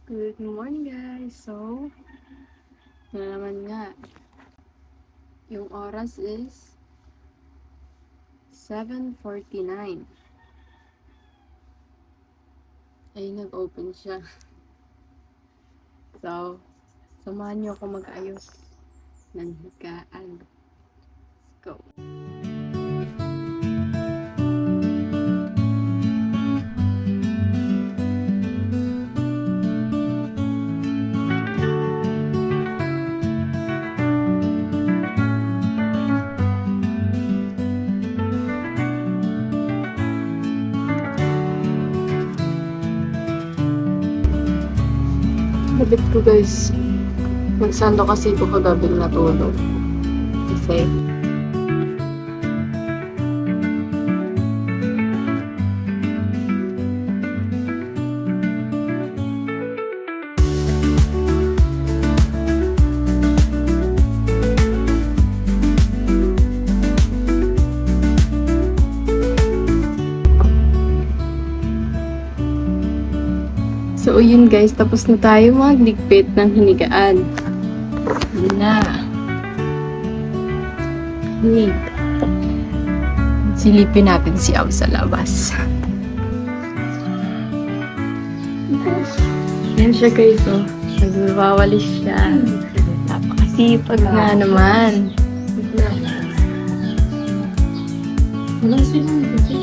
Good morning guys! So, na naman nga, yung oras is 7:49. Ay, nag-open siya. So, samahan niyo ako mag-ayos ng higaan. Let's go! Labit ko guys. Nagsando kasi ko kagabing natulog. Kasi So, yun guys, tapos na tayo magligpit ng hinigaan. Yun na. Hey. Silipin natin si Ab sa labas. Yan siya guys, oh. Nagwawalis siya. Napakasipag na naman. Wala silang kasi.